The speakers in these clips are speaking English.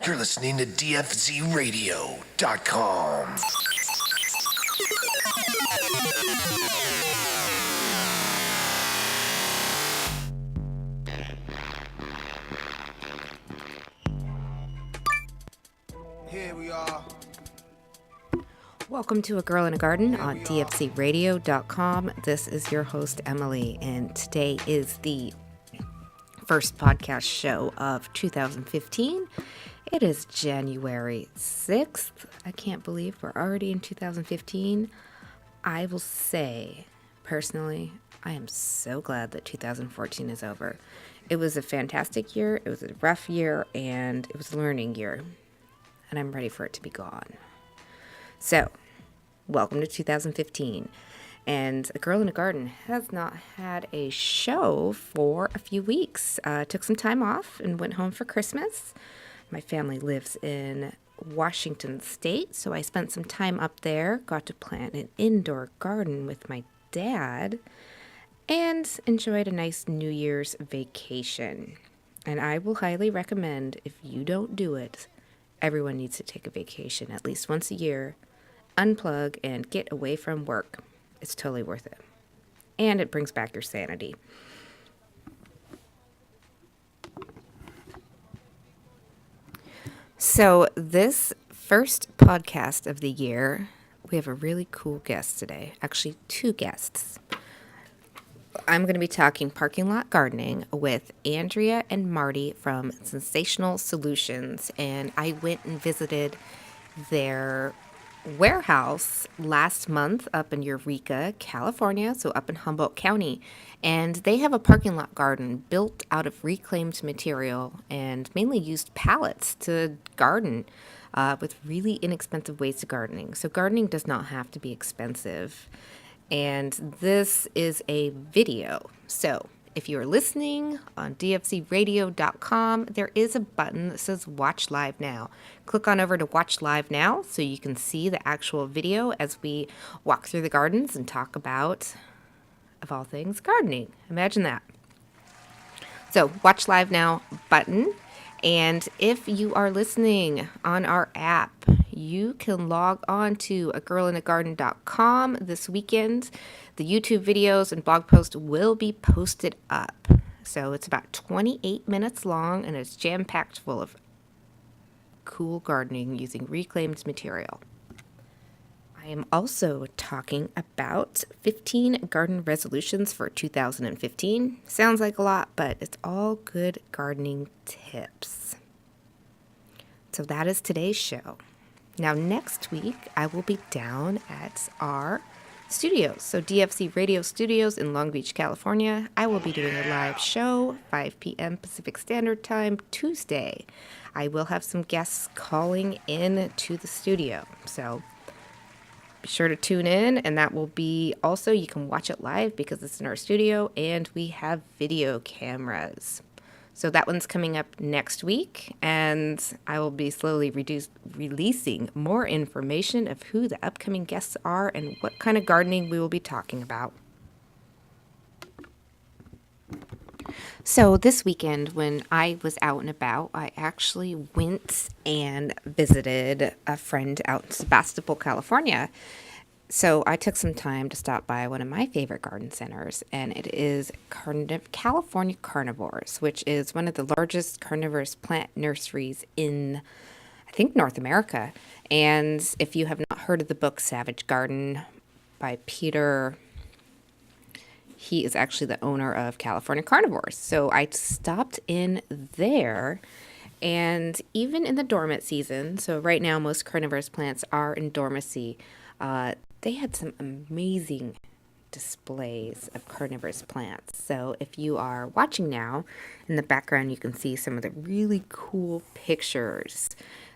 You're listening to DFZRadio.com. Here we are. Welcome to A Girl in a Garden on DFZRadio.com. This is your host, Emily, and today is the first podcast show of 2015. It is January 6th. I can't believe we're already in 2015. I will say, personally, I am so glad that 2014 is over. It was a fantastic year, it was a rough year, and it was a learning year. And I'm ready for it to be gone. So, welcome to 2015. And A Girl in a Garden has not had a show for a few weeks. Took some time off and went home for Christmas. My family lives in Washington State, so I spent some time up there, got to plant an indoor garden with my dad, and enjoyed a nice New Year's vacation. And I will highly recommend, if you don't do it, everyone needs to take a vacation at least once a year, unplug, and get away from work. It's totally worth it. And it brings back your sanity. So this first podcast of the year, we have a really cool guest today. Actually, two guests. I'm going to be talking parking lot gardening with Andrea and Marty from Sensational Solutions. And I went and visited their warehouse last month up in Eureka, California, so up in Humboldt County. And they have a parking lot garden built out of reclaimed material and mainly used pallets to garden with really inexpensive ways to gardening. So gardening does not have to be expensive. And this is a video. So if you're listening on DFZRadio.com, there is a button that says Watch Live Now. Click on over to Watch Live Now so you can see the actual video as we walk through the gardens and talk about, of all things, gardening. Imagine that. So Watch Live Now button. And if you are listening on our app, you can log on to agirlinagarden.com this weekend. The YouTube videos and blog post will be posted up. So it's about 28 minutes long and it's jam-packed full of cool gardening using reclaimed material. I am also talking about 15 garden resolutions for 2015. Sounds like a lot, but it's all good gardening tips. So that is today's show. Now, next week, I will be down at our studios. So DFC Radio Studios in Long Beach, California. I will be doing a live show, 5 p.m. Pacific Standard Time, Tuesday. I will have some guests calling in to the studio. So be sure to tune in, and that will be also, you can watch it live because it's in our studio, and we have video cameras. So that one's coming up next week, and I will be slowly releasing more information of who the upcoming guests are and what kind of gardening we will be talking about. So this weekend, when I was out and about, I actually went and visited a friend out in Sebastopol, California. So I took some time to stop by one of my favorite garden centers, and it is California Carnivores, which is one of the largest carnivorous plant nurseries in, I think, North America. And if you have not heard of the book Savage Garden by Peter, he is actually the owner of California Carnivores. So I stopped in there, and even in the dormant season, so right now most carnivorous plants are in dormancy, they had some amazing displays of carnivorous plants. So if you are watching now, in the background you can see some of the really cool pictures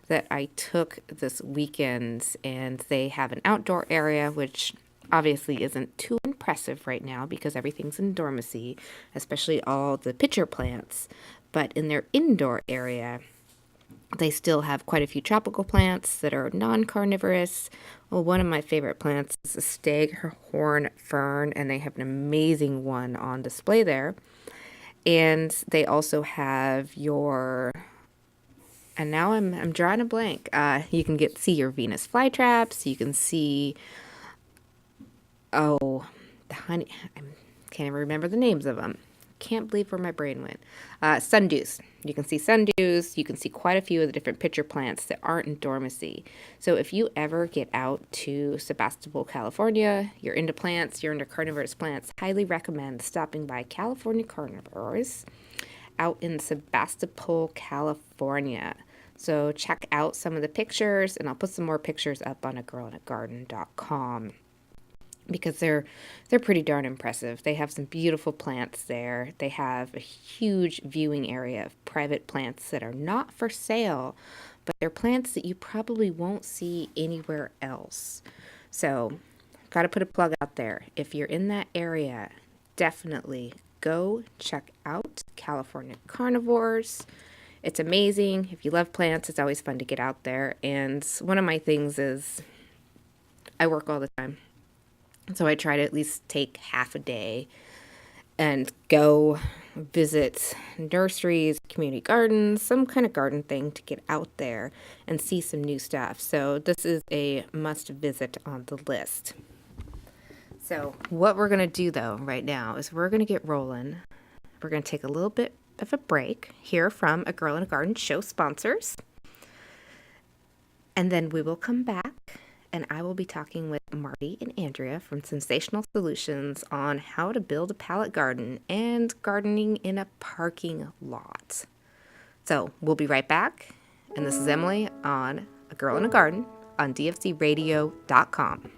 that I took this weekend, and they have an outdoor area, which obviously isn't too impressive right now because everything's in dormancy, especially all the pitcher plants. But in their indoor area, they still have quite a few tropical plants that are non-carnivorous. Well, one of my favorite plants is a staghorn fern, and they have an amazing one on display there. And they also have your And now I'm drawing a blank. You can see your Venus flytraps. You can see, the honey. I can't even remember the names of them. Can't believe where my brain went. Sundews. You can see sundews. You can see quite a few of the different pitcher plants that aren't in dormancy. So if you ever get out to Sebastopol, California, you're into plants, you're into carnivorous plants, highly recommend stopping by California Carnivores out in Sebastopol, California. So check out some of the pictures, and I'll put some more pictures up on agirlinagarden.com. because they're pretty darn impressive. They have some beautiful plants there. They have a huge viewing area of private plants that are not for sale, but they're plants that you probably won't see anywhere else. So, got to put a plug out there. If you're in that area, definitely go check out California Carnivores. It's amazing. If you love plants, it's always fun to get out there. And one of my things is I work all the time. So I try to at least take half a day and go visit nurseries, community gardens, some kind of garden thing to get out there and see some new stuff. So this is a must visit on the list. So what we're going to do though right now is we're going to get rolling. We're going to take a little bit of a break, hear from A Girl in a Garden show sponsors, and then we will come back. And I will be talking with Marty and Andrea from Sensational Solutions on how to build a pallet garden and gardening in a parking lot. So we'll be right back. And this is Emily on A Girl in a Garden on dfcradio.com.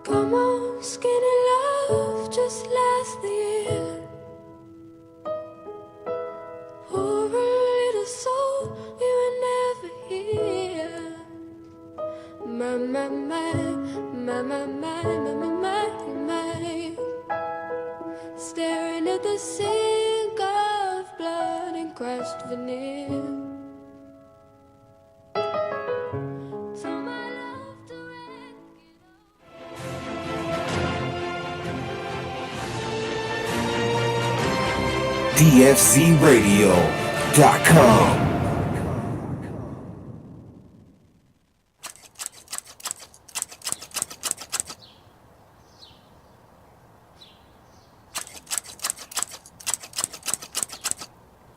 Come on, skinny love, just last the year. For a little soul, we were never here. My, my, my, my, my, my, my, my, my. Staring at the sink of blood and crushed veneer. So my love to wreck DFCRadio.com.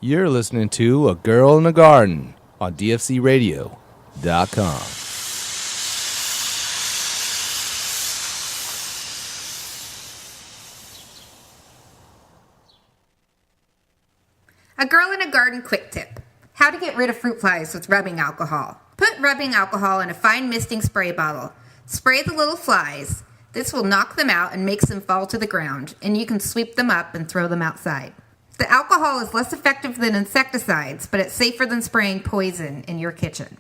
You're listening to A Girl in a Garden on DFCRadio.com. A Girl in a Garden quick tip. How to get rid of fruit flies with rubbing alcohol. Put rubbing alcohol in a fine misting spray bottle. Spray the little flies. This will knock them out and makes them fall to the ground, and you can sweep them up and throw them outside. The alcohol is less effective than insecticides, but it's safer than spraying poison in your kitchen.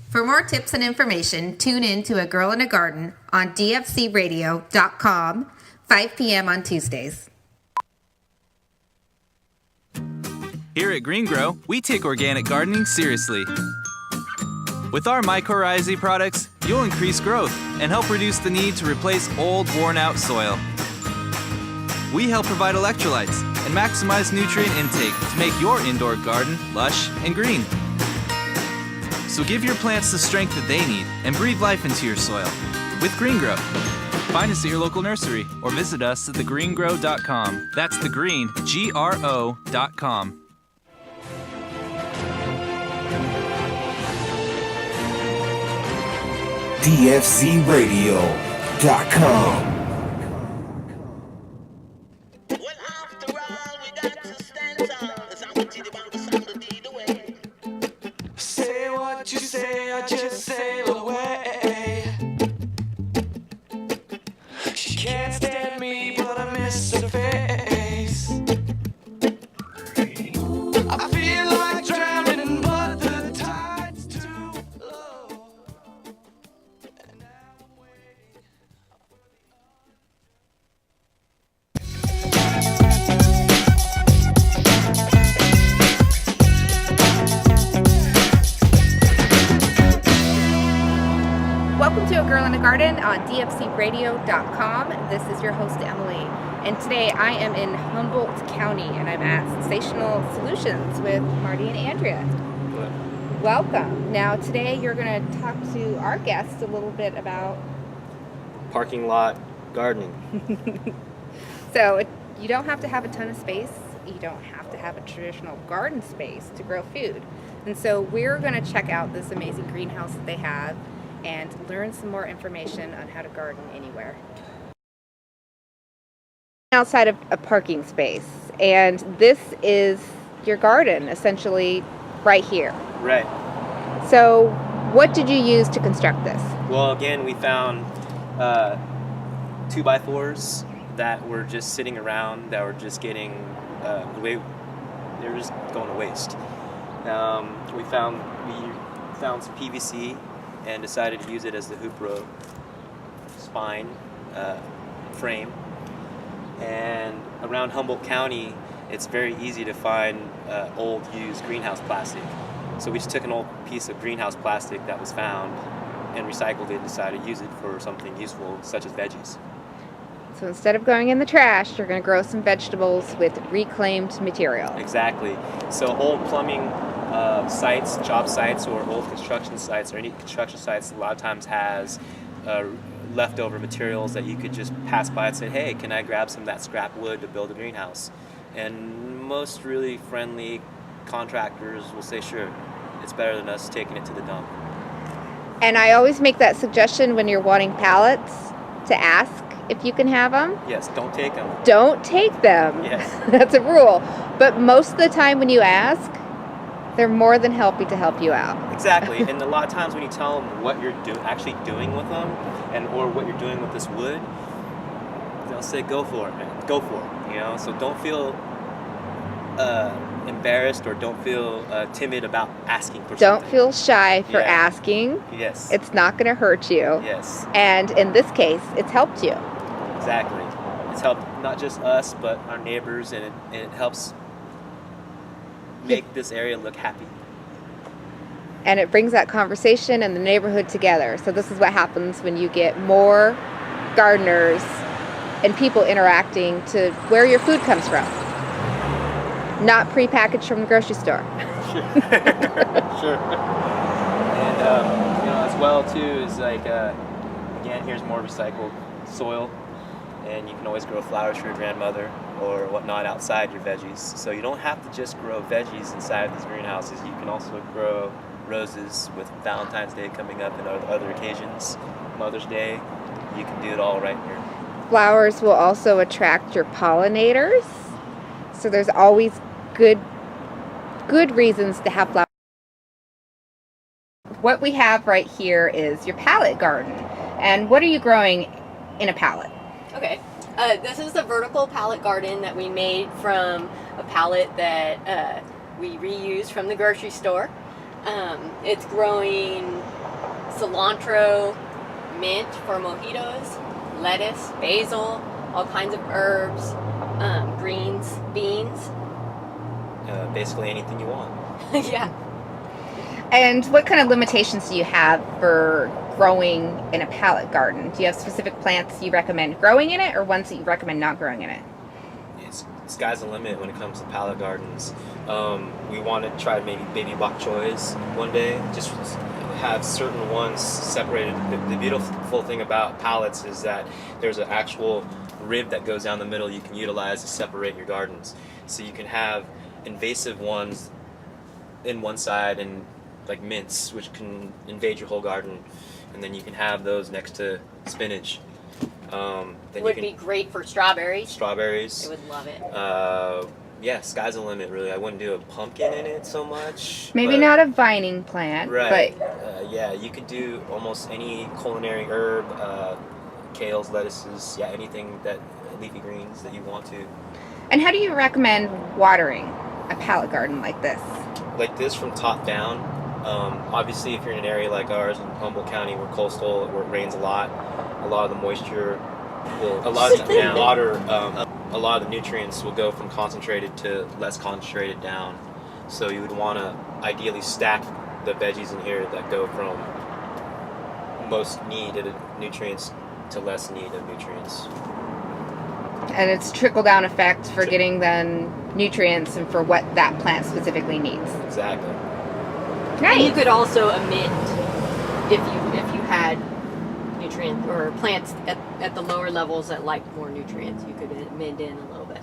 For more tips and information, tune in to A Girl in a Garden on dfcradio.com, 5 p.m. on Tuesdays. Here at Green Grow, we take organic gardening seriously. With our mycorrhizae products, you'll increase growth and help reduce the need to replace old, worn-out soil. We help provide electrolytes and maximize nutrient intake to make your indoor garden lush and green. So give your plants the strength that they need and breathe life into your soil with Green Grow. Find us at your local nursery or visit us at thegreengrow.com. That's the green, GRO.com. DFCRadio.com. Say what you say, I just sail away. She can't stand me, but I miss her face. I feel like drowning, but the tide's too low. And now I'm waiting for the Welcome to A Girl in a Garden on dfcradio.com. This is your host, Emily. And today I am in Humboldt County and I'm at Sensational Solutions with Marty and Andrea. Welcome. Now today you're going to talk to our guests a little bit about parking lot gardening. So you don't have to have a ton of space. You don't have to have a traditional garden space to grow food. And so we're going to check out this amazing greenhouse that they have and learn some more information on how to garden anywhere. Outside of a parking space, and this is your garden essentially right here. Right. So what did you use to construct this? Well, again, we found 2x4s that were just sitting around, that were just getting they were just going to waste. We found some PVC and decided to use it as the hoop row spine frame. And around Humboldt County, it's very easy to find old used greenhouse plastic. So we just took an old piece of greenhouse plastic that was found and recycled it and decided to use it for something useful, such as veggies. So instead of going in the trash, you're going to grow some vegetables with reclaimed material. Exactly. So old plumbing sites, job sites, or old construction sites, or any construction sites, a lot of times has leftover materials that you could just pass by and say, hey, can I grab some of that scrap wood to build a greenhouse? And most really friendly contractors will say, sure, it's better than us taking it to the dump. And I always make that suggestion when you're wanting pallets to ask if you can have them. Yes, don't take them. Don't take them. Yes. That's a rule. But most of the time when you ask, they're more than happy to help you out. Exactly. And a lot of times when you tell them what you're actually doing with them, or what you're doing with this wood, they'll say, go for it, man. Go for it. You know? So don't feel embarrassed or don't feel timid about asking for something. Don't feel shy for asking. Yes. It's not going to hurt you. Yes. And in this case, it's helped you. Exactly. It's helped not just us, but our neighbors, and it helps make this area look happy. And it brings that conversation and the neighborhood together. So this is what happens when you get more gardeners and people interacting to where your food comes from. Not prepackaged from the grocery store. Sure. And as well too is like again, here's more recycled soil, and you can always grow flowers for your grandmother or whatnot outside your veggies. So you don't have to just grow veggies inside these greenhouses. You can also grow roses with Valentine's Day coming up and other occasions, Mother's Day. You can do it all right here. Flowers will also attract your pollinators. So there's always good reasons to have flowers. What we have right here is your pallet garden. And what are you growing in a pallet? Okay. This is the vertical pallet garden that we made from a pallet that we reused from the grocery store. It's growing cilantro, mint for mojitos, lettuce, basil, all kinds of herbs, greens, beans. Basically anything you want. Yeah. And what kind of limitations do you have for growing in a pallet garden? Do you have specific plants you recommend growing in it or ones that you recommend not growing in it? Sky's the limit when it comes to pallet gardens. We want to try maybe baby bok choys one day, just have certain ones separated. The beautiful thing about pallets is that there's an actual rib that goes down the middle you can utilize to separate your gardens. So you can have invasive ones in one side and like mints, which can invade your whole garden, and then you can have those next to spinach. It would be great for strawberries. Strawberries. They would love it. Yeah, sky's the limit, really. I wouldn't do a pumpkin in it so much. Maybe not a vining plant, right. But Yeah, you could do almost any culinary herb, kales, lettuces, anything that leafy greens that you want to. And how do you recommend watering a pallet garden like this? Like this from top down. Obviously, if you're in an area like ours in Humboldt County, we're coastal, where it rains a lot of the moisture will, a lot of the water, a lot of the nutrients will go from concentrated to less concentrated down. So you would want to ideally stack the veggies in here that go from most need of nutrients to less need of nutrients. And it's trickle-down effect for getting then nutrients and for what that plant specifically needs. Exactly. Nice. And you could also amend if you had nutrient or plants at the lower levels that like more nutrients. You could amend in a little bit.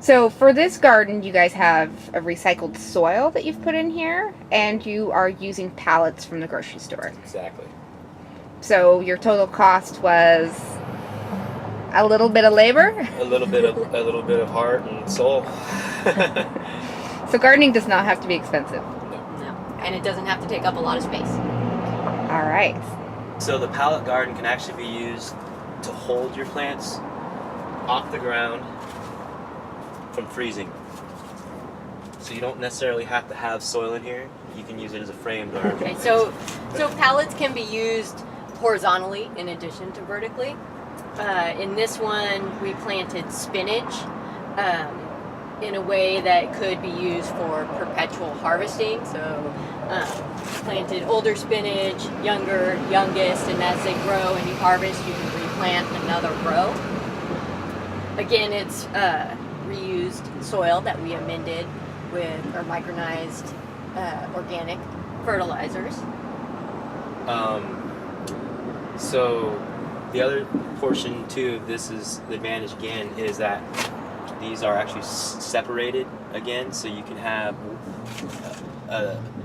So for this garden, you guys have a recycled soil that you've put in here, and you are using pallets from the grocery store. Exactly. So your total cost was a little bit of labor. A little bit of heart and soul. So gardening does not have to be expensive. No, and it doesn't have to take up a lot of space. All right. So the pallet garden can actually be used to hold your plants off the ground from freezing. So you don't necessarily have to have soil in here. You can use it as a frame garden. Okay, so pallets can be used horizontally in addition to vertically. In this one, we planted spinach in a way that could be used for perpetual harvesting. So planted older spinach, youngest, and as they grow and you harvest, you can replant another row. Again, it's reused soil that we amended with our micronized organic fertilizers. So the other portion too of this is the advantage again is that these are actually separated again, so you can have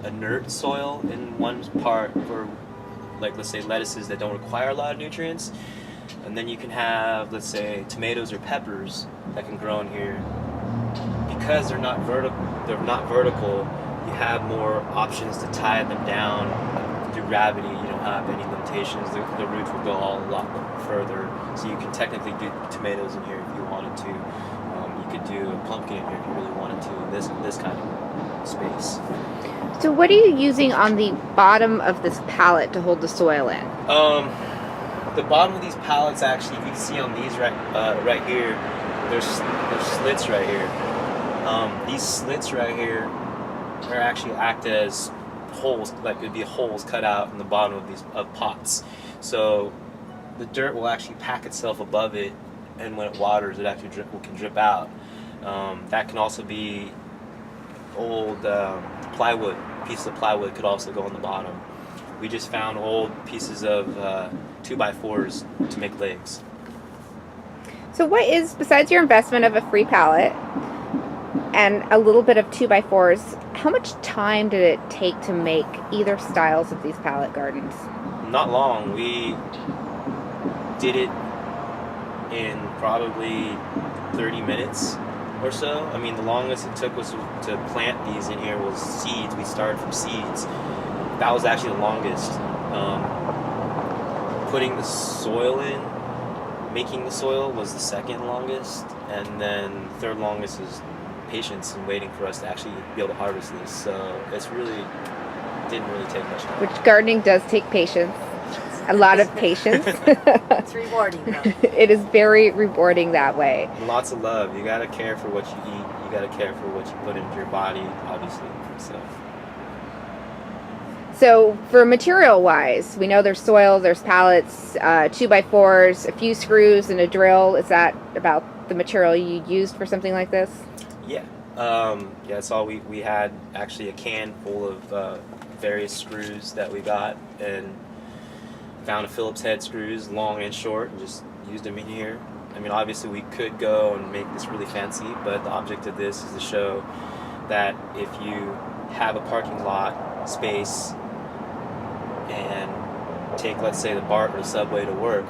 inert soil in one part for, like, let's say lettuces that don't require a lot of nutrients, and then you can have, let's say, tomatoes or peppers that can grow in here. Because they're not vertical, you have more options to tie them down through gravity. You don't have any limitations. The roots will go a lot further, so you can technically do tomatoes in here if you wanted to. You could do a pumpkin in here if you really wanted to, in this kind of space. So what are you using on the bottom of this pallet to hold the soil in? The bottom of these pallets, actually, you can see on these right here, there's slits right here. These slits right here are actually act as holes, like it'd be holes cut out in the bottom of these pots. So the dirt will actually pack itself above it, and when it waters, it actually can drip out. That can also be old plywood. Pieces of plywood could also go on the bottom. We just found old pieces of 2x4s to make legs. So what is, besides your investment of a free pallet and a little bit of 2x4s, how much time did it take to make either styles of these pallet gardens? Not long. We did it in probably 30 minutes or so. I mean, the longest it took was to plant these in here was seeds. We started from seeds. That was actually the longest. Putting the soil in, making the soil was the second longest, and then the third longest is patience and waiting for us to actually be able to harvest this. So it's really didn't really take much time. Which gardening does take patience. A lot of patience. It's rewarding, though. It is very rewarding that way. Lots of love. You gotta care for what you eat. You gotta care for what you put into your body, obviously. So for material-wise, we know there's soil, there's pallets, 2x4s, a few screws, and a drill. Is that about the material you used for something like this? Yeah. That's all we had. Actually, a can full of various screws that we got, and found a Phillips head screws, long and short, and just used them in here. I mean, obviously we could go and make this really fancy, but the object of this is to show that if you have a parking lot space and take, let's say, the BART or the subway to work,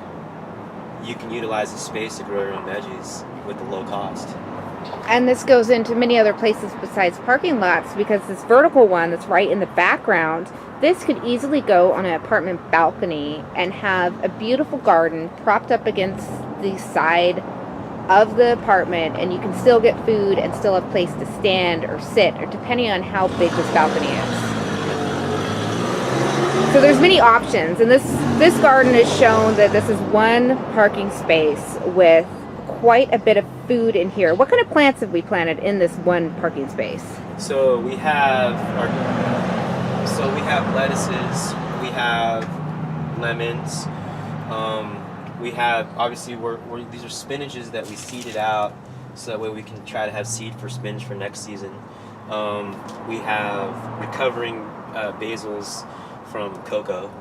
you can utilize the space to grow your own veggies with the low cost. And this goes into many other places besides parking lots, because this vertical one that's right in the background, this could easily go on an apartment balcony and have a beautiful garden propped up against the side of the apartment, and you can still get food and still have place to stand or sit, or depending on how big this balcony is. So there's many options, and this garden has shown that this is one parking space with quite a bit of food in here. What kind of plants have we planted in this one parking space? So we have lettuces, we have lemons. We have, obviously, these are spinaches that we seeded out so that way we can try to have seed for spinach for next season. We have recovering basils from cocoa.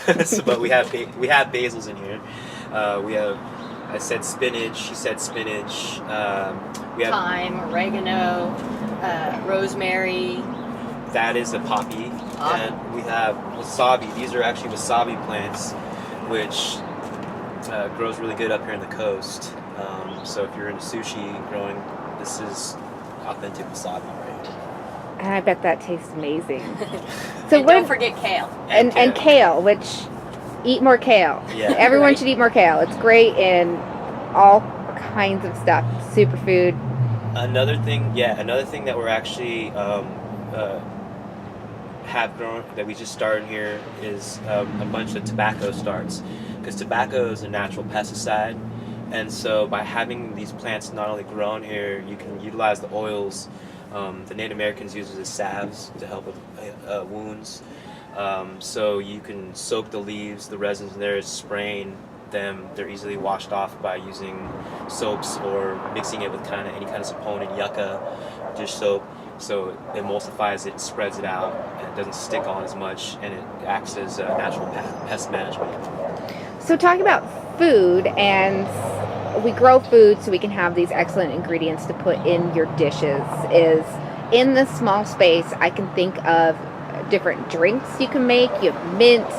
But we have basils in here. We have, I said spinach, she said spinach. We have Thyme, oregano, rosemary. That is a poppy. And we have wasabi. These are actually wasabi plants, which grows really good up here in the coast. So if you're into sushi growing, this is authentic wasabi right here. And I bet that tastes amazing. So and don't forget kale. And kale, which eat more kale. Yeah. Everyone Right. should eat more kale. It's great in all kinds of stuff. Superfood. Another thing that we're actually have grown that we just started here is a bunch of tobacco starts, because tobacco is a natural pesticide, and so by having these plants not only grown here, you can utilize the oils. The Native Americans use it as salves to help with wounds. So you can soak the leaves, the resins in there, spraying them. They're easily washed off by using soaps or mixing it with any kind of saponin, yucca, dish soap. So it emulsifies it, spreads it out, and it doesn't stick on as much, and it acts as natural pest management. So talking about food, and we grow food so we can have these excellent ingredients to put in your dishes, is in this small space I can think of different drinks you can make. You have mints,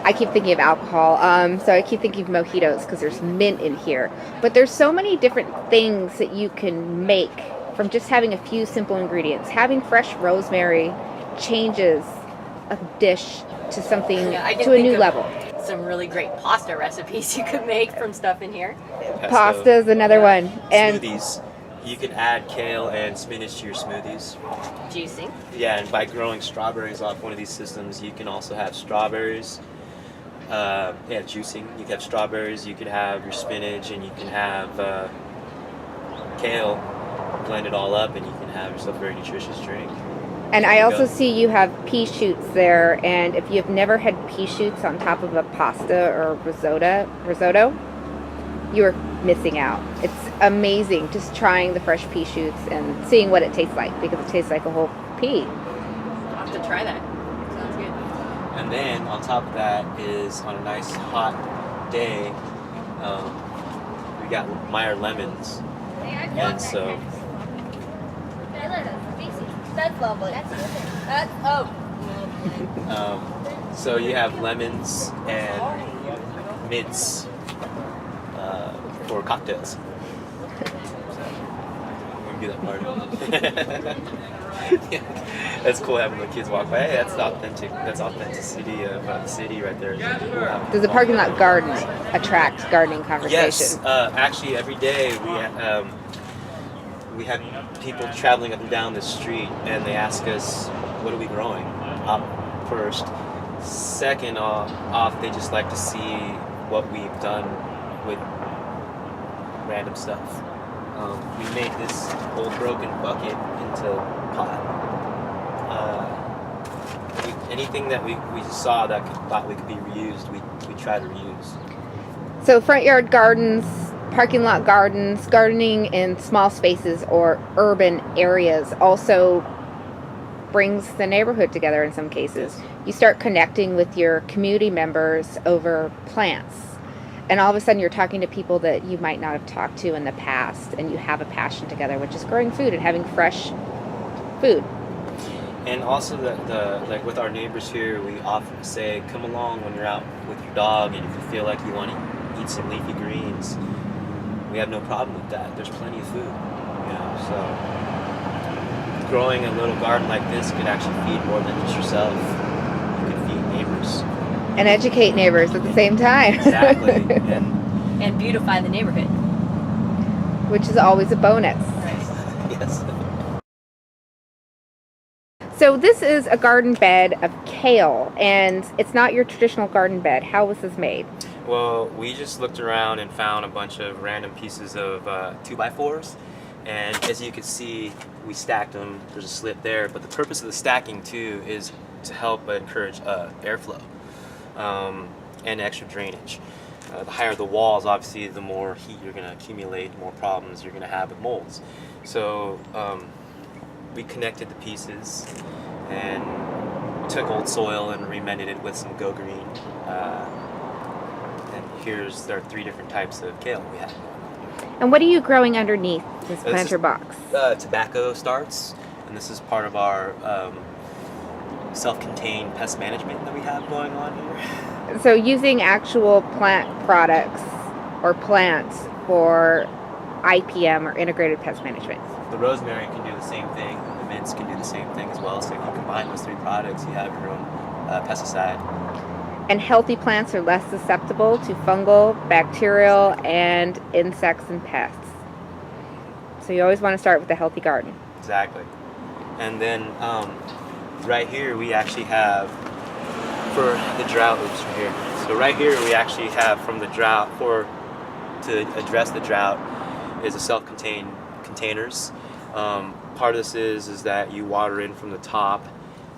I keep thinking of alcohol, so I keep thinking of mojitos because there's mint in here. But there's so many different things that you can make from just having a few simple ingredients. Having fresh rosemary changes a dish to something, to a new level. Some really great pasta recipes you could make from stuff in here. Pasta is another one. And smoothies. You can add kale and spinach to your smoothies. Juicing. Yeah, and by growing strawberries off one of these systems, you can also have strawberries. Juicing. You can have strawberries, you could have your spinach, and you can have kale. Blend it all up, and you can have yourself a very nutritious drink. And I also see you have pea shoots there, and if you've never had pea shoots on top of a pasta or risotto, you're missing out. It's amazing just trying the fresh pea shoots and seeing what it tastes like, because it tastes like a whole pea. I'll have to try that. Sounds good. And then on top of that is, on a nice hot day, we got Meyer lemons. And so that's lovely. so you have lemons and mints for cocktails. We're gonna do that party. Yeah. That's cool having the kids walk by. Hey, that's authenticity of the city right there. Does the parking lot garden attract gardening conversation? Yes, actually every day we have people traveling up and down the street, and they ask us, what are we growing? First. Second off, they just like to see what we've done with random stuff. We made this old broken bucket into a pot. Anything that we saw that thought we could be reused, we try to reuse. So front yard gardens, parking lot gardens, gardening in small spaces or urban areas also brings the neighborhood together in some cases. You start connecting with your community members over plants. And all of a sudden you're talking to people that you might not have talked to in the past, and you have a passion together, which is growing food and having fresh food. And also like with our neighbors here, we often say, come along when you're out with your dog, and if you feel like you want to eat some leafy greens, we have no problem with that. There's plenty of food, so growing a little garden like this could actually feed more than just yourself. You could feed neighbors. And educate neighbors at the same time. Exactly. And beautify the neighborhood. Which is always a bonus. Yes. So this is a garden bed of kale, and it's not your traditional garden bed. How was this made? Well, we just looked around and found a bunch of random pieces of 2x4s, and as you can see, we stacked them. There's a slit there, but the purpose of the stacking too is to help encourage airflow. and extra drainage. The higher the walls, obviously, the more heat you're going to accumulate, the more problems you're going to have with molds. So we connected the pieces and took old soil and remended it with some Go Green. And here's our 3 different types of kale we have. And what are you growing underneath this planter box? Tobacco starts, and this is part of our self-contained pest management that we have going on here. So using actual plant products or plants for IPM or integrated pest management. The rosemary can do the same thing. The mints can do the same thing as well. So if you combine those 3 products, you have your own pesticide. And healthy plants are less susceptible to fungal, bacterial, and insects and pests. So you always want to start with a healthy garden. Exactly. And then right here we actually have, for the drought, oops, right here. So right here we actually have from the drought, to address the drought, is a self-contained containers. Part of this is that you water in from the top,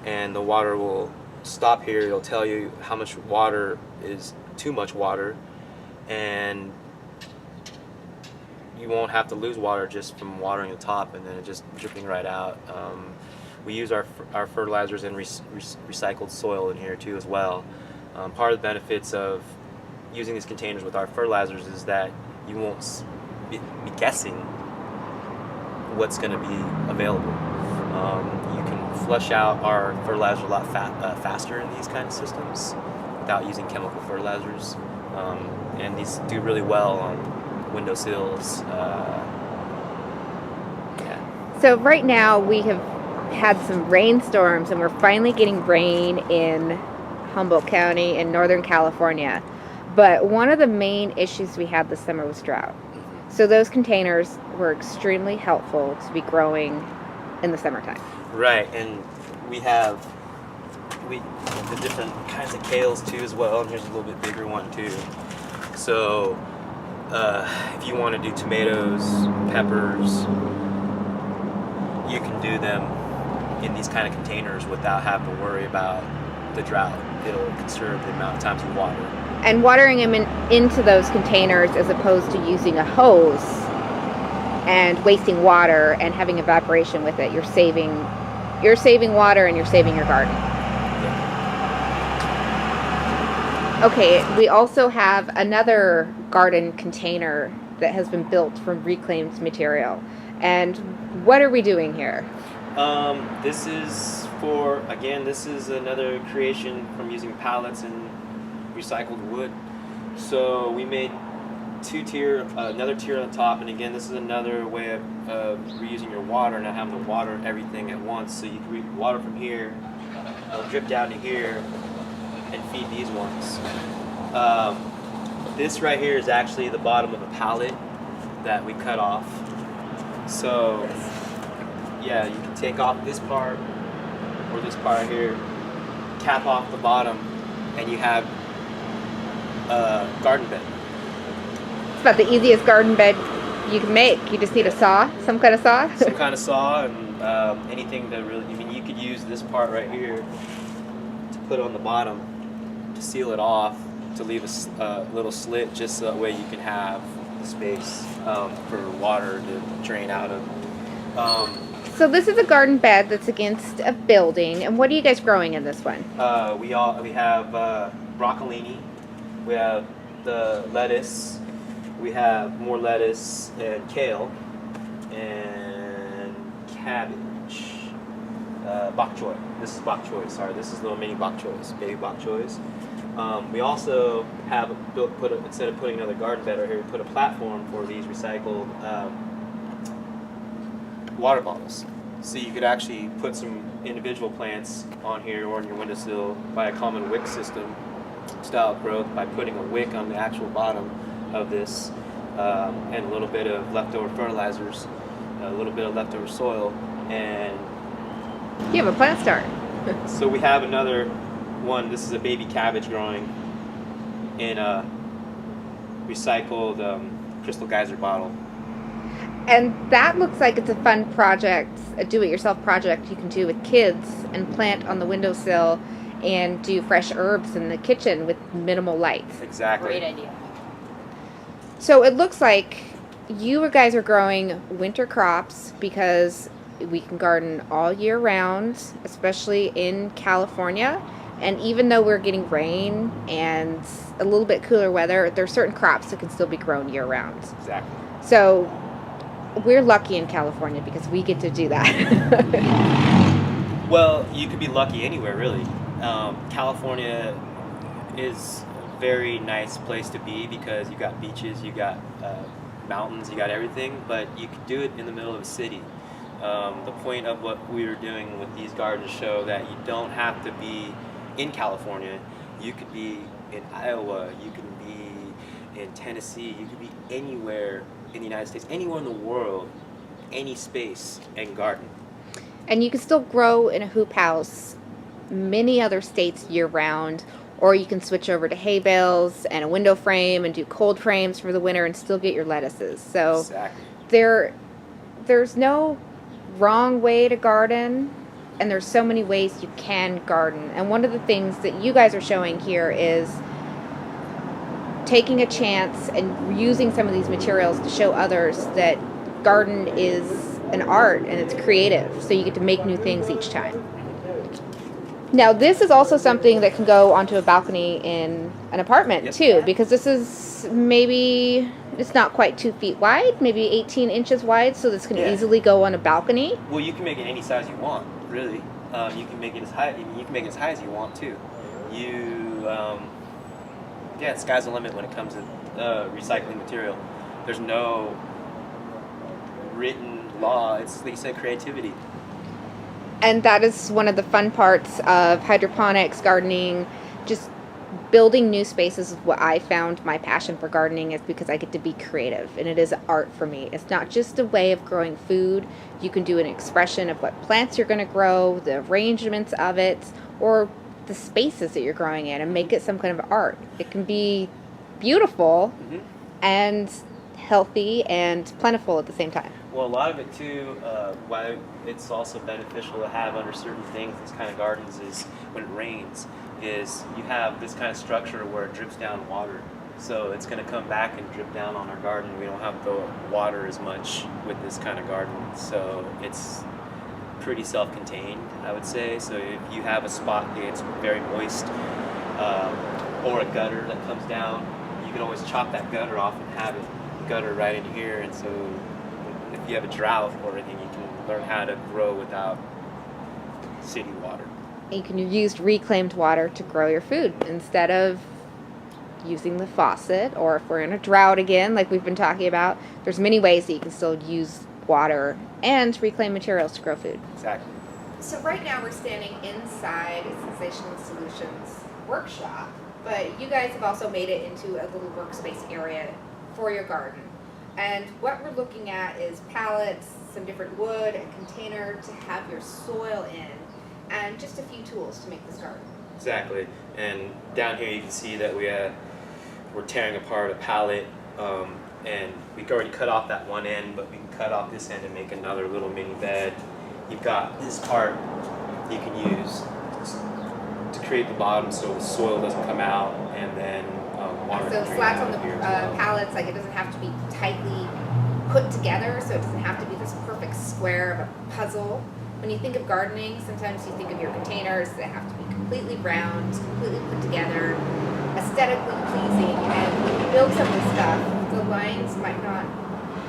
and the water will stop here. It'll tell you how much water is too much water, and you won't have to lose water just from watering the top and then it just dripping right out. We use our fertilizers and recycled soil in here too as well. Part of the benefits of using these containers with our fertilizers is that you won't be guessing what's going to be available. You can flush out our fertilizer a lot faster in these kind of systems without using chemical fertilizers, and these do really well on windowsills. So right now we have had some rainstorms, and we're finally getting rain in Humboldt County in Northern California. But one of the main issues we had this summer was drought. So those containers were extremely helpful to be growing in the summertime. Right, and we have the different kinds of kales too as well, and here's a little bit bigger one too. So if you want to do tomatoes, peppers, you can do them in these kind of containers without having to worry about the drought. It'll conserve the amount of times you water. And watering them into those containers as opposed to using a hose and wasting water and having evaporation with it, you're saving water and you're saving your garden. Okay, we also have another garden container that has been built from reclaimed material. And what are we doing here? This is another creation from using pallets and recycled wood. So we made another tier on the top, and again, this is another way of reusing your water, not having to water everything at once. So you can water from here, it'll drip down to here, and feed these ones. This right here is actually the bottom of a pallet that we cut off. So yeah, you can take off this part or this part here, cap off the bottom, and you have a garden bed. It's about the easiest garden bed you can make. You just need a saw, some kind of saw. Some kind of saw, and anything that really, you could use this part right here to put on the bottom to seal it off, to leave a little slit just so that way you can have the space for water to drain out of. So this is a garden bed that's against a building, and what are you guys growing in this one? We have broccolini, we have the lettuce, we have more lettuce and kale, and cabbage. Bok choy. This is bok choy. Sorry, this is little mini bok choys, baby bok choys. We also have instead of putting another garden bed right here, we put a platform for these recycled water bottles. So you could actually put some individual plants on here or on your windowsill by a common wick system style growth by putting a wick on the actual bottom of this, and a little bit of leftover fertilizers, a little bit of leftover soil, and You have a plant start. so we have another one. This is a baby cabbage growing in a recycled crystal geyser bottle. And that looks like it's a fun project, a do-it-yourself project you can do with kids and plant on the windowsill and do fresh herbs in the kitchen with minimal lights. Exactly. Great idea. So it looks like you guys are growing winter crops because we can garden all year round, especially in California. And even though we're getting rain and a little bit cooler weather, there are certain crops that can still be grown year round. Exactly. So we're lucky in California because we get to do that. Well, you could be lucky anywhere, really. California is a very nice place to be because you got beaches, you got mountains, you got everything, but you could do it in the middle of a city. The point of what we were doing with these gardens show that you don't have to be in California. You could be in Iowa, you could be in Tennessee, you could be anywhere in the United States, anywhere in the world, any space, and garden. And you can still grow in a hoop house many other states year round, or you can switch over to hay bales and a window frame and do cold frames for the winter and still get your lettuces. So Exactly. there's no wrong way to garden, and there's so many ways you can garden. And one of the things that you guys are showing here is taking a chance and using some of these materials to show others that garden is an art and it's creative, so you get to make new things each time. Now this is also something that can go onto a balcony in an apartment too, because this is maybe, it's not quite 2 feet wide, maybe 18 inches wide, so this can easily go on a balcony. Well, you can make it any size you want, really. You can make it as high. You can make it as high as you want too. Yeah, sky's the limit when it comes to recycling material. There's no written law. It's like you said, creativity. And that is one of the fun parts of hydroponics, gardening, just building new spaces is what I found my passion for gardening is because I get to be creative, and it is art for me. It's not just a way of growing food. You can do an expression of what plants you're going to grow, the arrangements of it, or the spaces that you're growing in, and make it some kind of art. It can be beautiful and healthy and plentiful at the same time. Well, a lot of it too, why it's also beneficial to have under certain things, these kind of gardens, is when it rains, is you have this kind of structure where it drips down water. So it's going to come back and drip down on our garden. We don't have to water as much with this kind of garden. So it's pretty self-contained, I would say. So if you have a spot that gets very moist or a gutter that comes down, you can always chop that gutter off and have it gutter right in here. And so if you have a drought or anything, you can learn how to grow without city water. You can use reclaimed water to grow your food instead of using the faucet, or if we're in a drought again, like we've been talking about, there's many ways that you can still use water and reclaim materials to grow food. Exactly. So right now we're standing inside Sensational Solutions workshop, but you guys have also made it into a little workspace area for your garden. And what we're looking at is pallets, some different wood, a container to have your soil in, and just a few tools to make this garden. Exactly. And down here you can see that we're tearing apart a pallet, and we already cut off that one end, but we can cut off this end and make another little mini bed. You've got this part you can use to create the bottom so the soil doesn't come out, and then water. So can slats on drain the out here as well. pallets, like it doesn't have to be tightly put together, so it doesn't have to be this perfect square of a puzzle. When you think of gardening, sometimes you think of your containers that have to be completely round, completely put together, aesthetically pleasing, and when you build some of this stuff, the lines might not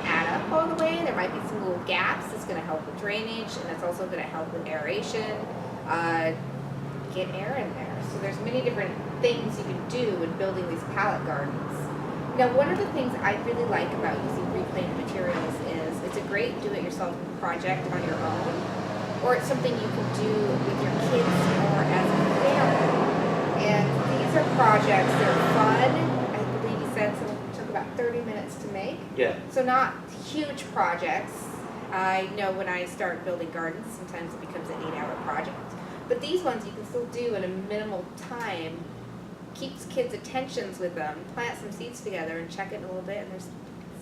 add up all the way. There might be some little gaps. It's going to help with drainage, and it's also going to help with aeration, get air in there. So there's many different things you can do in building these pallet gardens. Now, one of the things I really like about using reclaimed materials is it's a great do-it-yourself project on your own, or it's something you can do with your kids or as a family. And these are projects that are fun. I believe you said some of them took about 30 minutes to make. Yeah. So not huge projects. I know when I start building gardens, sometimes it becomes an 8-hour project. But these ones you can still do in a minimal time. Keeps kids' attentions with them. Plant some seeds together and check it in a little bit, and there's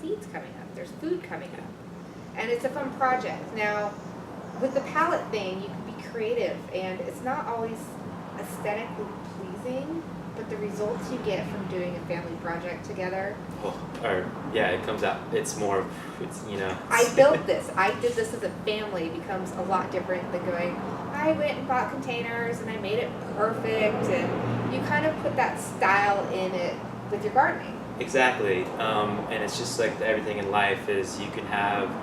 seeds coming up. There's food coming up. And it's a fun project. Now, with the pallet thing, you can be creative, and it's not always a aesthetically pleasing, but the results you get from doing a family project together. It comes out. It's more. It's I built this. I did this as a family. Becomes a lot different than going. I went and bought containers and I made it perfect, and you kind of put that style in it with your gardening. Exactly, and it's just like everything in life is you can have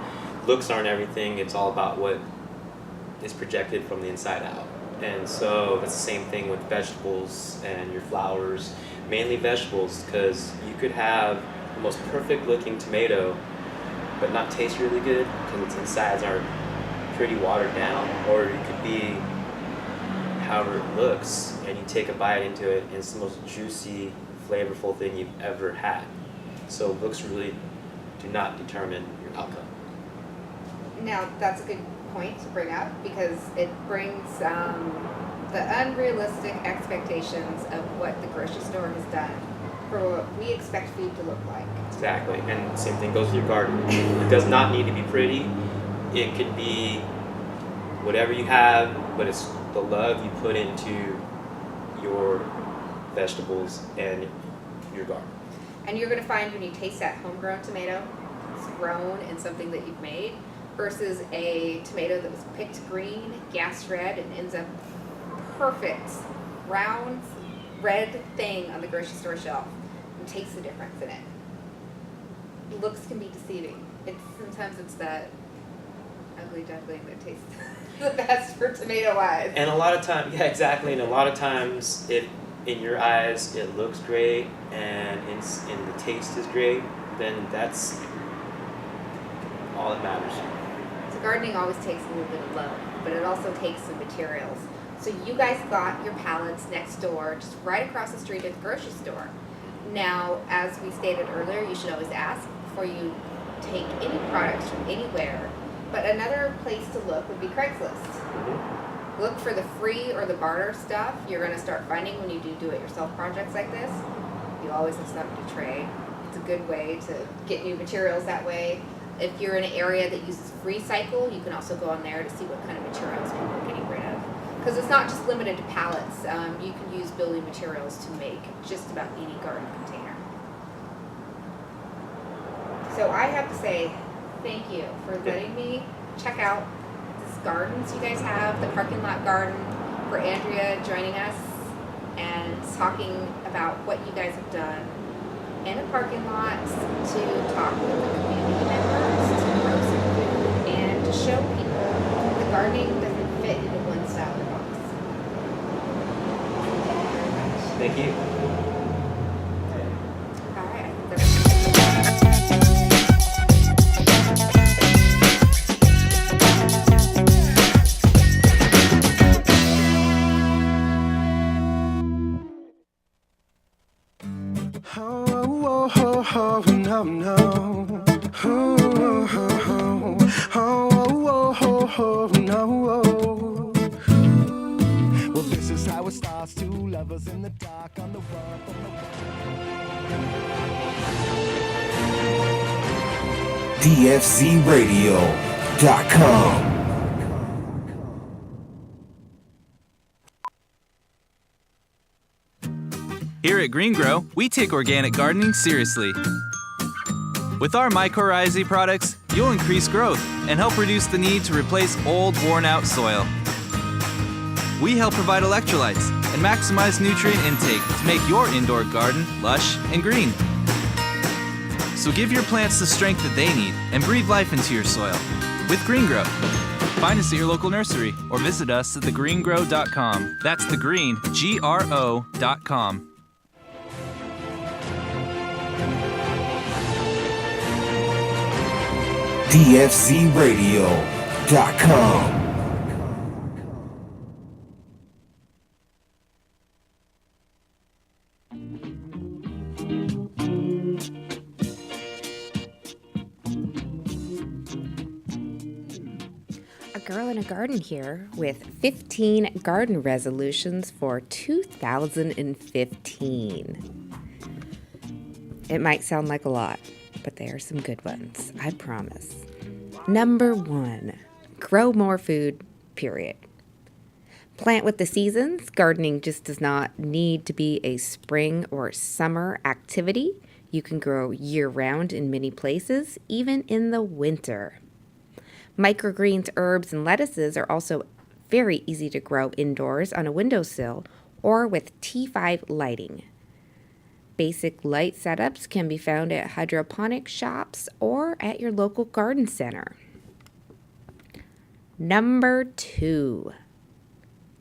looks aren't everything. It's all about what is projected from the inside out. And so that's the same thing with vegetables and your flowers, mainly vegetables, because you could have the most perfect looking tomato but not taste really good because its insides are pretty watered down, or it could be however it looks and you take a bite into it and it's the most juicy, flavorful thing you've ever had. So looks really do not determine your outcome. Now, that's a good point to bring up because it brings the unrealistic expectations of what the grocery store has done for what we expect food to look like. Exactly, and same thing goes with your garden. It does not need to be pretty. It could be whatever you have, but it's the love you put into your vegetables and your garden. And you're going to find when you taste that homegrown tomato, it's grown in something that you've made, versus a tomato that was picked green, gas red, and ends up perfect, round, red thing on the grocery store shelf. And taste the difference in it. Looks can be deceiving. Sometimes it's that ugly duckling that tastes the best for tomato wise. And a lot of times, yeah, exactly. And a lot of times, if in your eyes it looks great and in the taste is great, then that's all that matters. So gardening always takes a little bit of love, but it also takes some materials. So you guys got your pallets next door, just right across the street at the grocery store. Now, as we stated earlier, you should always ask before you take any products from anywhere. But another place to look would be Craigslist. Mm-hmm. Look for the free or the barter stuff you're going to start finding when you do it-yourself projects like this. You always have something to trade. It's a good way to get new materials that way. If you're in an area that uses FreeCycle, you can also go on there to see what kind of materials people are getting rid of. Because it's not just limited to pallets. You can use building materials to make just about any garden container. So I have to say thank you for letting me check out these gardens you guys have, the parking lot garden, for Andrea joining us and talking about what you guys have done in a parking lot to talk with the community members, to grow some food, and to show people the gardening doesn't fit into one style or box. Thank you. All right, I think that's No. Well, this is how it starts. Two lovers in the dark on the run from DFZRadio.com. Here at Green Grow, we take organic gardening seriously. With our mycorrhizae products, you'll increase growth and help reduce the need to replace old, worn-out soil. We help provide electrolytes and maximize nutrient intake to make your indoor garden lush and green. So give your plants the strength that they need and breathe life into your soil with Green Grow. Find us at your local nursery or visit us at thegreengrow.com. That's thegreen, GRO.com. DFZRadio.com. A girl in a garden here with 15 garden resolutions for 2015. It might sound like a lot, but they are some good ones, I promise. Number 1, grow more food, period. Plant with the seasons. Gardening just does not need to be a spring or summer activity. You can grow year-round in many places, even in the winter. Microgreens, herbs, and lettuces are also very easy to grow indoors on a windowsill or with T5 lighting. Basic light setups can be found at hydroponic shops or at your local garden center. Number 2,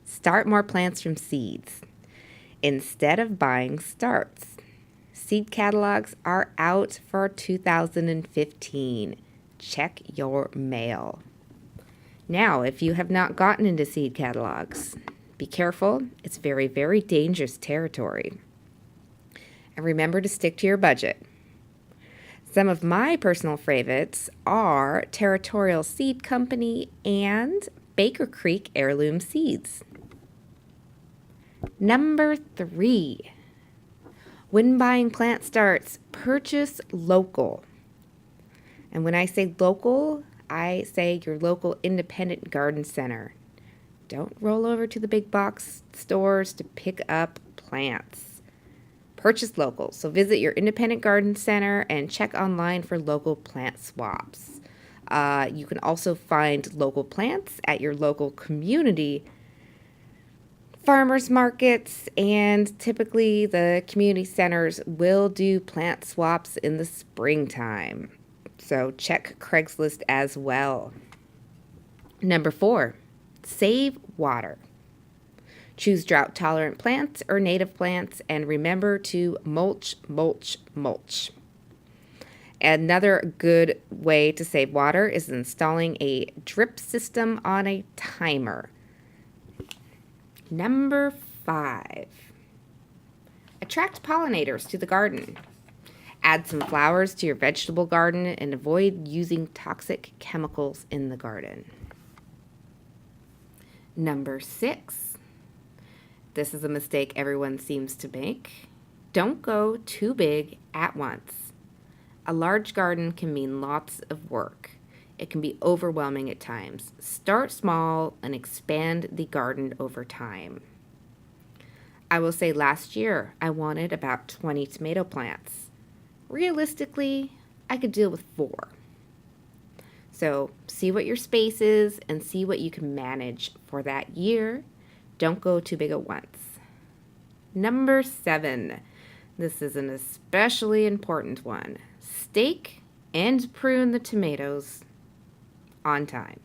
start more plants from seeds instead of buying starts. Seed catalogs are out for 2015. Check your mail. Now, if you have not gotten into seed catalogs, be careful. It's very, very dangerous territory. And remember to stick to your budget. Some of my personal favorites are Territorial Seed Company and Baker Creek Heirloom Seeds. Number 3, when buying plant starts, purchase local. And when I say local, I say your local independent garden center. Don't roll over to the big box stores to pick up plants. Purchase local. So visit your independent garden center and check online for local plant swaps. You can also find local plants at your local community farmers markets, and typically the community centers will do plant swaps in the springtime. So check Craigslist as well. Number 4, save water. Choose drought-tolerant plants or native plants, and remember to mulch, mulch, mulch. Another good way to save water is installing a drip system on a timer. Number 5, attract pollinators to the garden. Add some flowers to your vegetable garden and avoid using toxic chemicals in the garden. Number 6, this is a mistake everyone seems to make. Don't go too big at once. A large garden can mean lots of work. It can be overwhelming at times. Start small and expand the garden over time. I will say last year I wanted about 20 tomato plants. Realistically, I could deal with 4. So see what your space is and see what you can manage for that year. Don't go too big at once. Number 7. This is an especially important one. Stake and prune the tomatoes on time.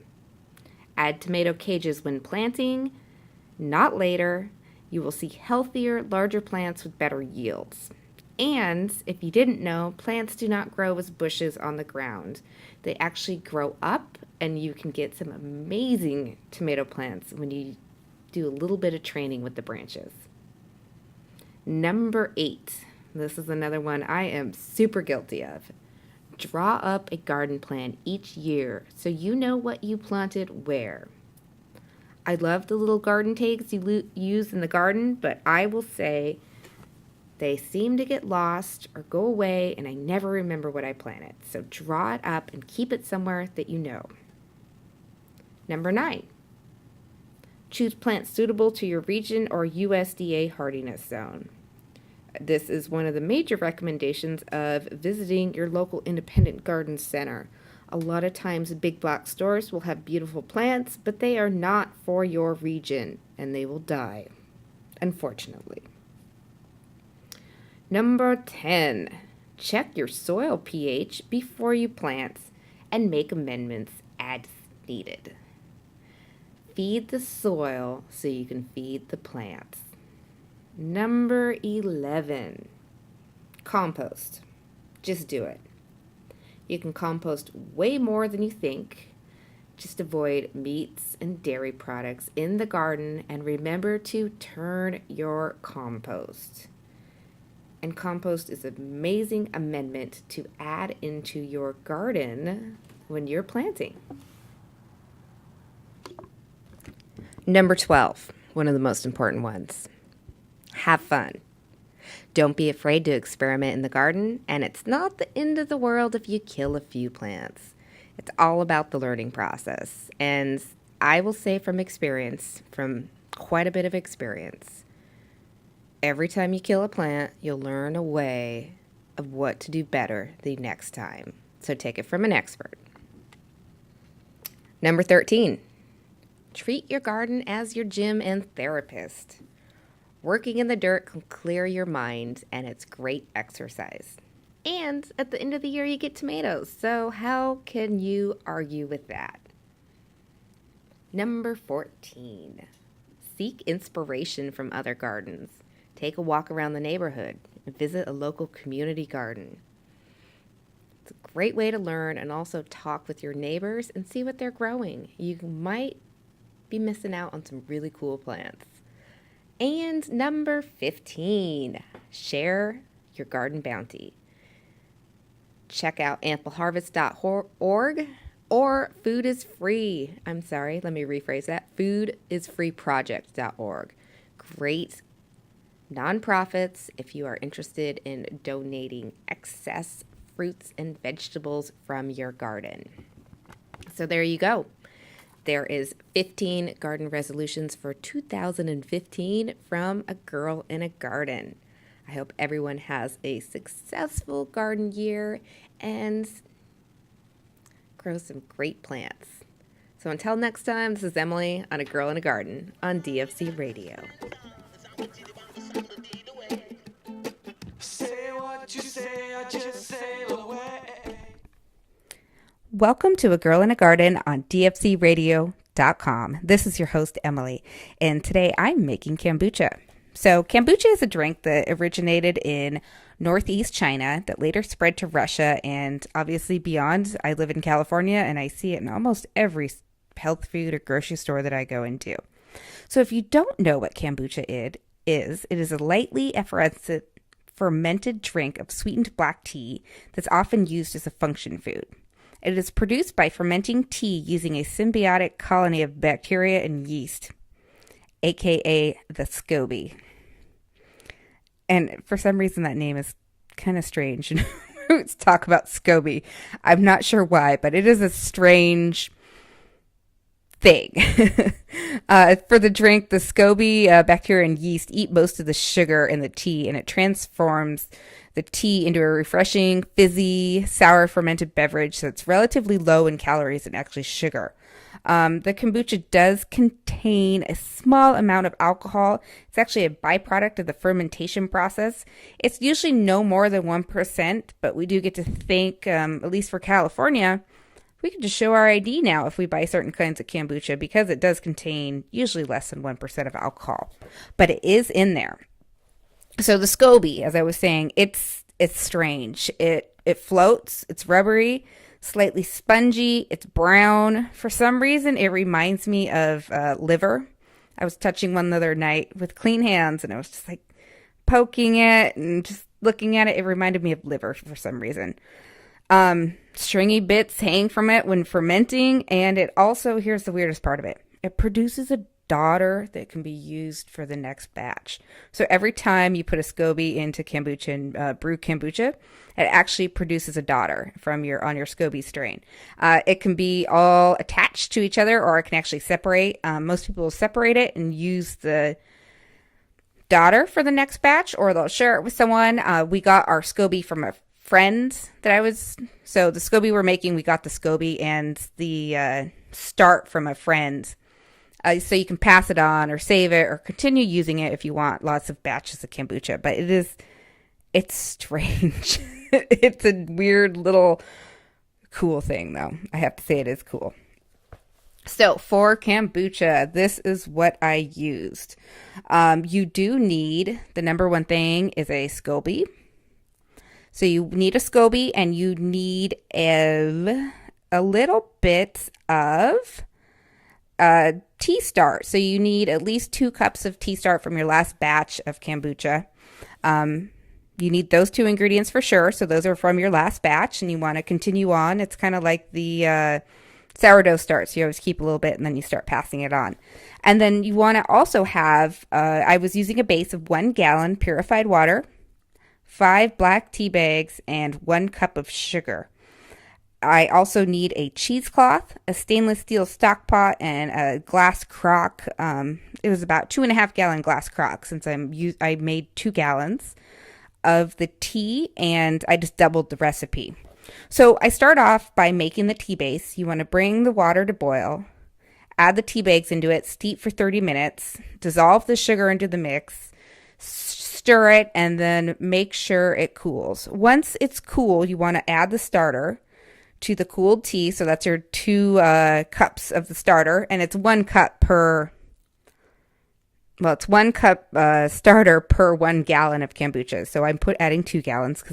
Add tomato cages when planting, not later. You will see healthier, larger plants with better yields. And if you didn't know, plants do not grow as bushes on the ground. They actually grow up, and you can get some amazing tomato plants when you do a little bit of training with the branches. Number 8. This is another one I am super guilty of. Draw up a garden plan each year so you know what you planted where. I love the little garden tags you use in the garden, but I will say they seem to get lost or go away, and I never remember what I planted. So draw it up and keep it somewhere that you know. Number 9. Choose plants suitable to your region or USDA hardiness zone. This is one of the major recommendations of visiting your local independent garden center. A lot of times big box stores will have beautiful plants, but they are not for your region, and they will die, unfortunately. Number 10, check your soil pH before you plant and make amendments as needed. Feed the soil so you can feed the plants. Number 11, compost. Just do it. You can compost way more than you think. Just avoid meats and dairy products in the garden, and remember to turn your compost. And compost is an amazing amendment to add into your garden when you're planting. Number 12, one of the most important ones. Have fun. Don't be afraid to experiment in the garden, and it's not the end of the world if you kill a few plants. It's all about the learning process. And I will say from experience, from quite a bit of experience. Every time you kill a plant, you'll learn a way of what to do better the next time. So take it from an expert. Number 13, treat your garden as your gym and therapist. Working in the dirt can clear your mind, and it's great exercise. And at the end of the year, you get tomatoes. So how can you argue with that? Number 14, seek inspiration from other gardens. Take a walk around the neighborhood and visit a local community garden. It's a great way to learn and also talk with your neighbors and see what they're growing. You might be missing out on some really cool plants. And number 15, share your garden bounty. Check out ampleharvest.org or foodisfreeproject.org. Great nonprofits if you are interested in donating excess fruits and vegetables from your garden. So there you go. There is 15 garden resolutions for 2015 from a girl in a garden. I hope everyone has a successful garden year and grows some great plants. So until next time, this is Emily on A Girl in a Garden on DFC Radio. Say what you say, I just sail away. Welcome to A Girl in a Garden on DFCRadio.com. This is your host, Emily, and today I'm making kombucha. So kombucha is a drink that originated in northeast China that later spread to Russia and obviously beyond. I live in California and I see it in almost every health food or grocery store that I go into. So if you don't know what kombucha it is a lightly effervescent fermented drink of sweetened black tea that's often used as a function food. It is produced by fermenting tea using a symbiotic colony of bacteria and yeast, aka the SCOBY. And for some reason that name is kind of strange. Let's talk about SCOBY. I'm not sure why, but it is a strange thing. For the drink, the SCOBY bacteria and yeast eat most of the sugar in the tea, and it transforms the tea into a refreshing, fizzy, sour fermented beverage that's relatively low in calories and actually sugar. The kombucha does contain a small amount of alcohol. It's actually a byproduct of the fermentation process. It's usually no more than 1%, but we do get to think, at least for California, we can just show our ID now if we buy certain kinds of kombucha because it does contain usually less than 1% of alcohol. But it is in there. So the SCOBY, as I was saying, it's strange. It floats, it's rubbery, slightly spongy, it's brown. For some reason, it reminds me of liver. I was touching one the other night with clean hands, and I was just like poking it and just looking at it. It reminded me of liver for some reason. Stringy bits hang from it when fermenting, and it also, here's the weirdest part of it, it produces a daughter that can be used for the next batch. So every time you put a SCOBY into kombucha and brew kombucha, it actually produces a daughter on your SCOBY strain. It can be all attached to each other, or it can actually separate. Most people will separate it and use the daughter for the next batch, or they'll share it with someone. We got our SCOBY from a friend so the SCOBY we're making, we got the SCOBY and the start from a friend. So you can pass it on or save it or continue using it if you want lots of batches of kombucha. But it's strange. It's a weird little cool thing, though. I have to say it is cool. So for kombucha, this is what I used. You do need, the number one thing is a SCOBY. So you need a SCOBY and you need a little bit of tea start. So you need at least 2 cups of tea start from your last batch of kombucha. You need those 2 ingredients for sure. So those are from your last batch and you want to continue on. It's kind of like the sourdough starts. You always keep a little bit and then you start passing it on. And then you want to also have, I was using a base of 1 gallon purified water, 5 black tea bags, and 1 cup of sugar. I also need a cheesecloth, a stainless steel stock pot, and a glass crock. It was about 2.5-gallon glass crock since I made 2 gallons of the tea, and I just doubled the recipe. So I start off by making the tea base. You want to bring the water to boil, add the tea bags into it, steep for 30 minutes, dissolve the sugar into the mix, stir it, and then make sure it cools. Once it's cool, you want to add the starter to the cooled tea. So that's your 2 cups of the starter, and it's 1 cup per. Well, it's 1 cup starter per 1 gallon of kombucha. So I'm adding 2 gallons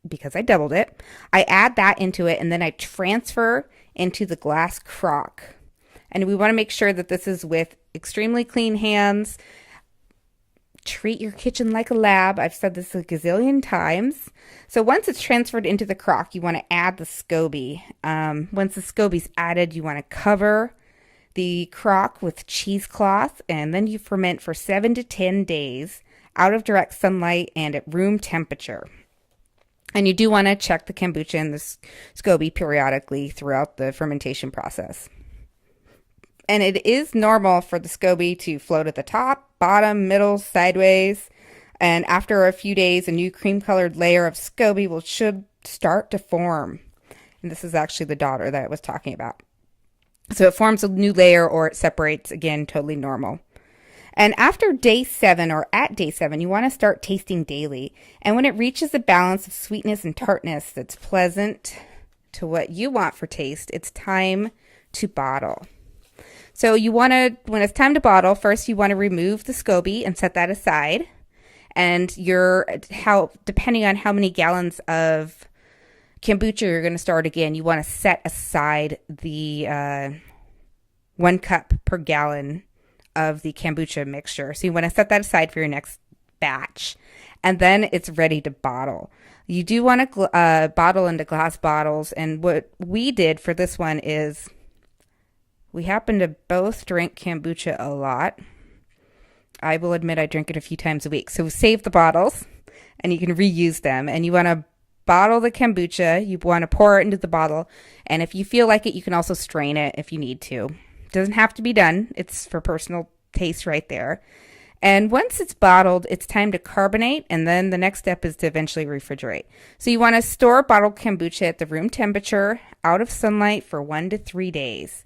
because I doubled it. I add that into it, and then I transfer into the glass crock. And we want to make sure that this is with extremely clean hands. Treat your kitchen like a lab. I've said this a gazillion times. So once it's transferred into the crock, you want to add the SCOBY. Once the SCOBY's added, you want to cover the crock with cheesecloth, and then you ferment for 7 to 10 days out of direct sunlight and at room temperature. And you do want to check the kombucha and the SCOBY periodically throughout the fermentation process. And it is normal for the SCOBY to float at the top, bottom, middle, sideways. And after a few days, a new cream-colored layer of SCOBY should start to form. And this is actually the daughter that I was talking about. So it forms a new layer or it separates, again, totally normal. And after day 7 or at day 7, you want to start tasting daily. And when it reaches a balance of sweetness and tartness that's pleasant to what you want for taste, it's time to bottle. So you want to, when it's time to bottle, first you want to remove the SCOBY and set that aside. And depending on how many gallons of kombucha you're going to start, again, you want to set aside the 1 cup per gallon of the kombucha mixture. So you want to set that aside for your next batch, and then it's ready to bottle. You do want to bottle into glass bottles, and what we did for this one is we happen to both drink kombucha a lot. I will admit I drink it a few times a week. So save the bottles, and you can reuse them, and you want to bottle the kombucha. You want to pour it into the bottle, and if you feel like it, you can also strain it if you need to. It doesn't have to be done. It's for personal taste right there. And once it's bottled, it's time to carbonate, and then the next step is to eventually refrigerate. So you want to store bottled kombucha at the room temperature, out of sunlight for 1 to 3 days.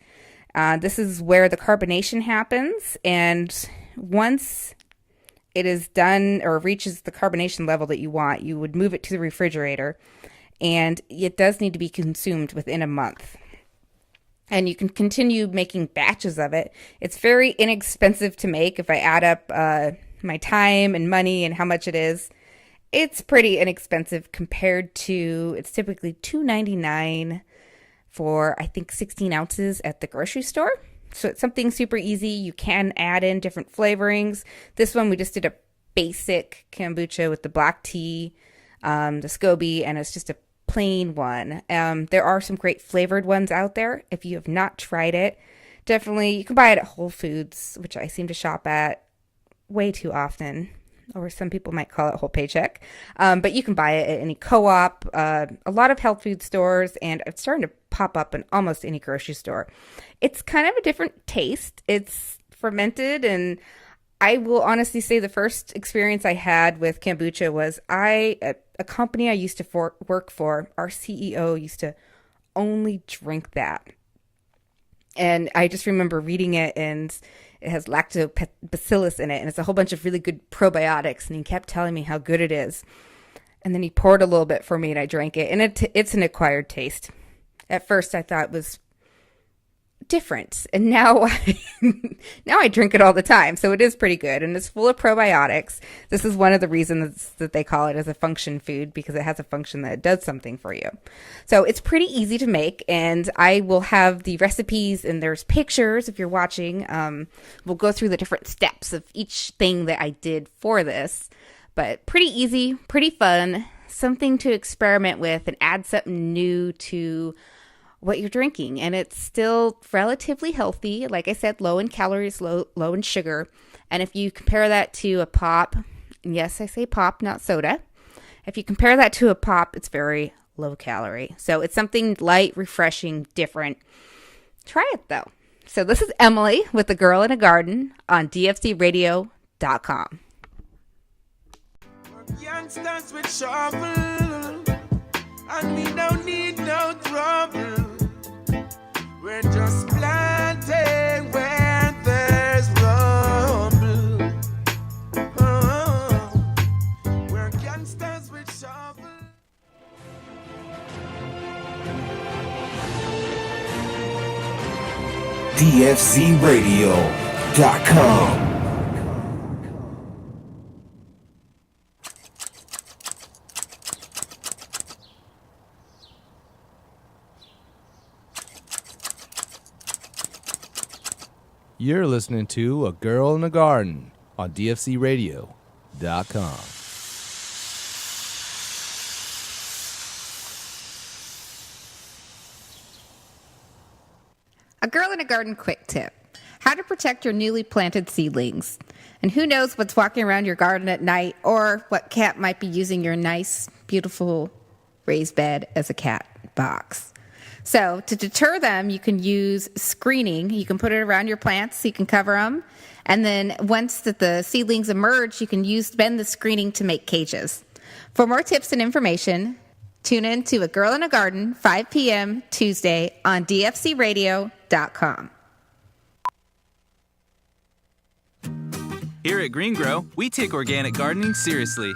This is where the carbonation happens, and once it is done or reaches the carbonation level that you want, you would move it to the refrigerator, and it does need to be consumed within a month. And you can continue making batches of it. It's very inexpensive to make. If I add up my time and money and how much it is, it's pretty inexpensive compared to, it's typically $2.99 for, I think, 16 ounces at the grocery store. So it's something super easy. You can add in different flavorings. This one, we just did a basic kombucha with the black tea, the SCOBY, and it's just a plain one. There are some great flavored ones out there. If you have not tried it, definitely, you can buy it at Whole Foods, which I seem to shop at way too often, or some people might call it Whole Paycheck. But you can buy it at any co-op, a lot of health food stores, and it's starting to pop up in almost any grocery store. It's kind of a different taste. It's fermented, and I will honestly say the first experience I had with kombucha was a company I used to work for, our CEO used to only drink that. And I just remember reading it, and it has lactobacillus in it, and it's a whole bunch of really good probiotics, and he kept telling me how good it is. And then he poured a little bit for me, and I drank it, and it's an acquired taste. At first, I thought it was different, and now I drink it all the time, so it is pretty good, and it's full of probiotics. This is one of the reasons that they call it as a function food, because it has a function that does something for you. So it's pretty easy to make, and I will have the recipes, and there's pictures if you're watching. We'll go through the different steps of each thing that I did for this, but pretty easy, pretty fun, something to experiment with and add something new to what you're drinking. And it's still relatively healthy. Like I said, low in calories, low in sugar. And if you compare that to a pop, and yes, I say pop, not soda. If you compare that to a pop, it's very low calorie. So it's something light, refreshing, different. Try it though. So this is Emily with The Girl in a Garden on dfcradio.com. Youngsters with shovel, and we don't need no trouble. We're just planting where there's rumble. Oh, we're youngsters with shovel. dfcradio.com. You're listening to A Girl in a Garden on dfcradio.com. A Girl in a Garden quick tip. How to protect your newly planted seedlings. And who knows what's walking around your garden at night or what cat might be using your nice, beautiful raised bed as a cat box. So to deter them, you can use screening. You can put it around your plants so you can cover them. And then once that the seedlings emerge, you can bend the screening to make cages. For more tips and information, tune in to A Girl in a Garden, 5 p.m. Tuesday on dfcradio.com. Here at Green Grow, we take organic gardening seriously.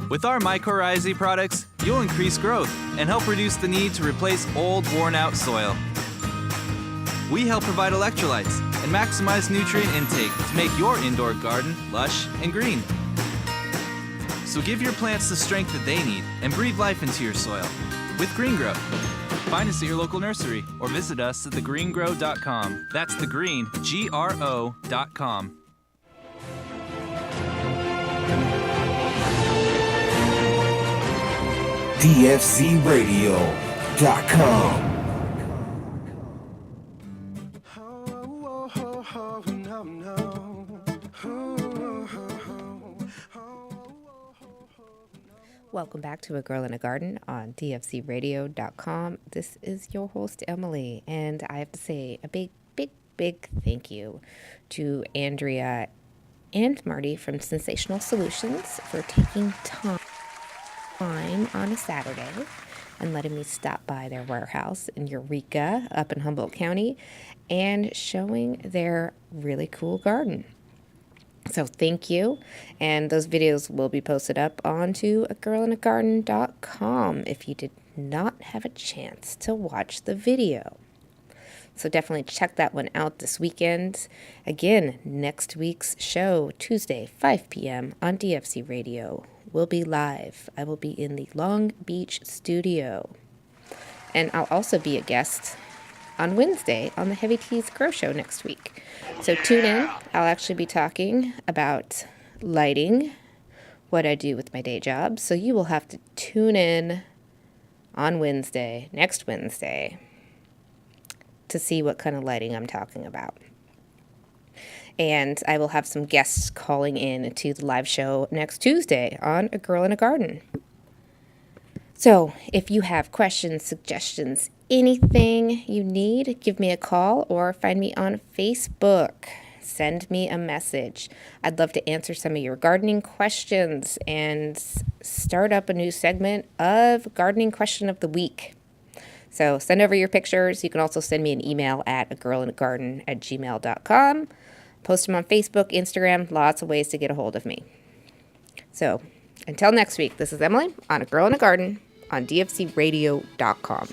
With our mycorrhizae products, you'll increase growth and help reduce the need to replace old, worn-out soil. We help provide electrolytes and maximize nutrient intake to make your indoor garden lush and green. So give your plants the strength that they need and breathe life into your soil with Green Grow. Find us at your local nursery or visit us at thegreengrow.com. That's the green, GRO.com. dfcradio.com. Welcome back to A Girl in a Garden on dfcradio.com. This is your host, Emily, and I have to say a big thank you to Andrea and Marty from Sensational Solutions for taking time on a Saturday and letting me stop by their warehouse in Eureka up in Humboldt County and showing their really cool garden. So thank you, and those videos will be posted up onto agirlinagarden.com if you did not have a chance to watch the video. So definitely check that one out this weekend. Again, next week's show, Tuesday, 5 p.m. on DFC Radio, will be live. I will be in the Long Beach studio. And I'll also be a guest on Wednesday on the Heavy Teas Grow Show next week. So tune in. I'll actually be talking about lighting, what I do with my day job. So you will have to tune in on Wednesday, next Wednesday, to see what kind of lighting I'm talking about. And I will have some guests calling in to the live show next Tuesday on A Girl in a Garden. So if you have questions, suggestions, anything you need, give me a call or find me on Facebook. Send me a message. I'd love to answer some of your gardening questions and start up a new segment of Gardening Question of the Week. So send over your pictures. You can also send me an email at agirlinagarden@gmail.com. Post them on Facebook, Instagram, lots of ways to get a hold of me. So until next week, this is Emily on A Girl in a Garden on dfcradio.com.